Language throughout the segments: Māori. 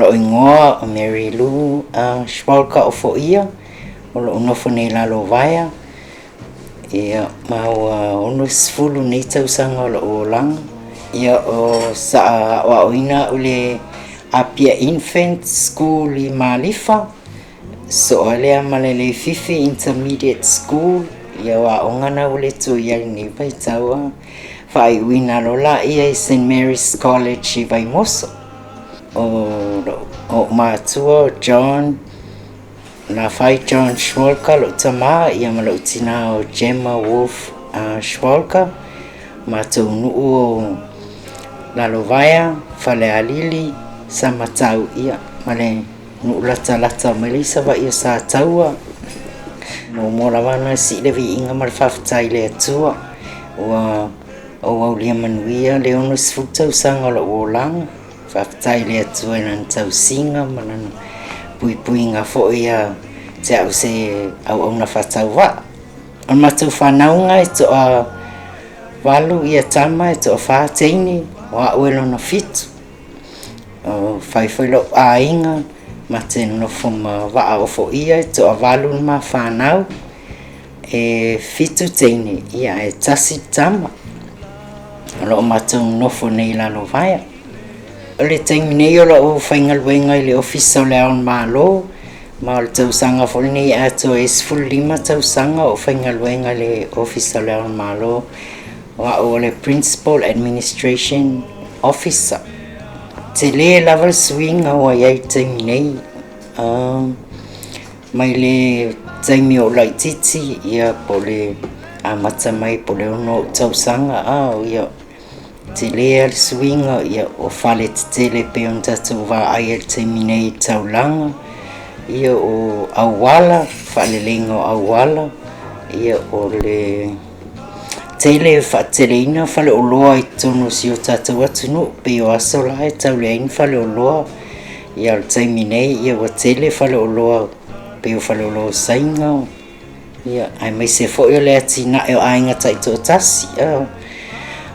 lo ingoa o MARYLOU SCHWALGER OFOIA o lo nofo nei lalo Vaega ia mau ono sfulu nei tausaga o lo olaga ia o sa oaoina ule apia infant school I malifa so o lea ma le fifi intermediate school ia waʻoga na ule tuiai nei vaitaua faaiʻuina lo la ia I St Mary's College I Vaimoso o matua John na fai John Schwalger lo tama ia ma lo tina o Gemma Wolf Schwalger matou nuu o lalo Vaega falealili sa matau ia ma le nuu latalata ma le isa vaia sa taua no molavana si le viiga ma le faafetai le atua ua o aulia manuia le ono sefulu tausaga o loo olaga faafetai le atua I lana tausiga ma lana puipuiga foʻi ia te au se auauna faatauvaa o le matou fanauga e toʻa valu ia tama e toʻa fateini o aʻu e lona fitu o faifai loo aiga ma te nofo ma vaa OFOIA e toʻa valu le mafanau e fitu teini ia e tasi tama o loo matou nofo nei lalo Vaega o le taimi nei o loo faigaluega I le ofisa o le ao malo ma o le tausaga foʻi nei atua e 15 tausaga o faigaluega I le ofisa o le ao malo o aʻu o le principal administration officer te lē lava le suiga ua iai taimi nei mai le taimi o laʻitiiti ia po le amata mai po le ono tausaga ia te lē a le suiga ia o fale tetele pe ona tatou vaai le taimi nei taulaga ia o auala faaleleiga o auala ia o le tele faateleina faleoloa I tonu si o tatou atu nuu pe o aso la e tauleaina faleoloa ia o le taimi nei ia ua tele faleoloa pe o faleoloa saiga ia aemaise foʻi o le atinaʻe o aiga taʻitoʻatasi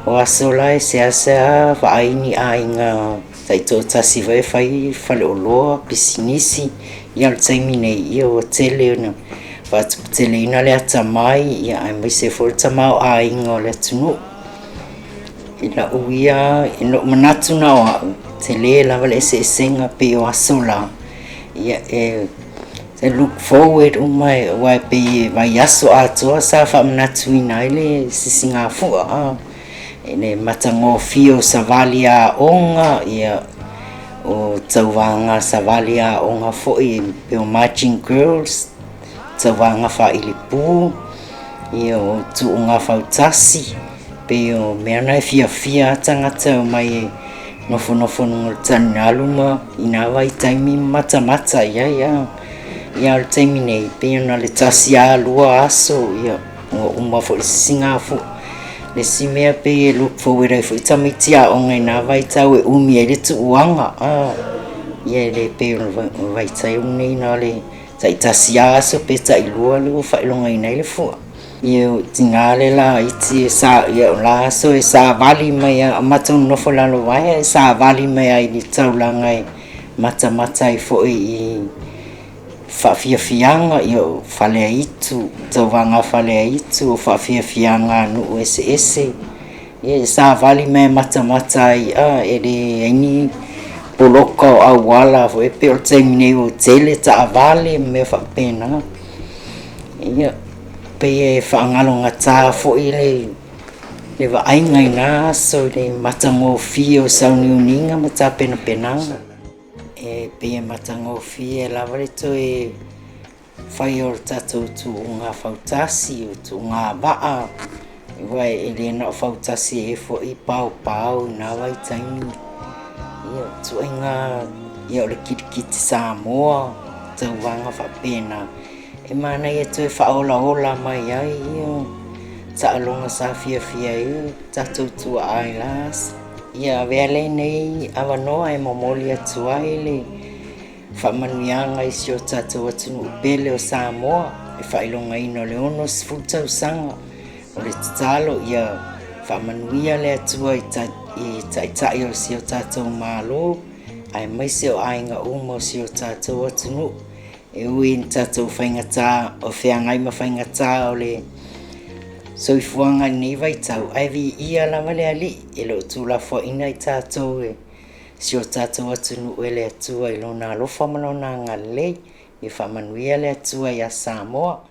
o aso la e seasea vaaini aiga taʻitoʻatasi vai fai faleoloa pisinisi ia o le taimi nei ia ua tele ona faatuputeleina le atamai ia aemaise foʻi le tama o aiga o le atunuu I laʻu ia I loo manatu na o aʻu te lē lava le eseesega pe o aso la ia e look forward uma ua pe vai aso atoa sa faamanatuina ai le sisigafua e le matagofio savali aʻoga ia o tauvaga savali aʻoga foʻi pe o marching girls tauvaga faʻilipu ia o tuuga fautasi pe o mea na e fiafia tagata o mai nofonofonuga le taninalu ma ina vai taimi matamata ia o le taimi nei pe ona le tasi alua aso ia ua uma foʻi le sisigafua le simea pe e look forward ai foʻi tamaiti aʻoga ina vai tau e umi ai le tuuaga ia le pe o vaitai nei na le taʻitasi aso pe taʻilua le ua faailogaina ai le fua ia tinā le laiti ia o la aso e savali mai a matou nofo lalo Vaega e savali mai ai le taulaga e matamata ai foʻi I faafiafiaga ia o faleaitu tauvaga faleaitu o faafiafiaga nuu eseese ia e savali mai matamata ai e le aini poloka o auala foʻi pe o le taimi nei o tele taʻavale mea faapenaga ia pei e faagalogatā foʻi le vaaiga ina aso I le matagofie o sauniuniga ma tapenapenaga e pei e matagofie lava le toe fai o le tatou tuuga fautasi o tuuga avaa ua e lē na o fautasi e foʻi paopao ina vai taimi ia tuaiga ia o le kitikiti Samoa tauvaga faapena e manai e toe faaolaola mai ai ia taaloga sa fiafia ia tatou tuaai las ia avea lenei avanoa e momoli atu ai le faamanuiaga isi o tatou atunuu pele o Samoa e faailogaina o le ono sefulu tausaga o le tatalo ia faamanuia le atua I taʻitaʻi o le sio tatou malo aemaise o ainga uma si o tātou atunu e ui ni tātou whaingatā o whiangai ma whaingatā o le soifuanga ni vai tau ai vi ia lava le ali e lo tūla fo ina i tātou e si o tātou atunu e le atua i lona alofa malona ngalei i whamanuia le atua i a Samoa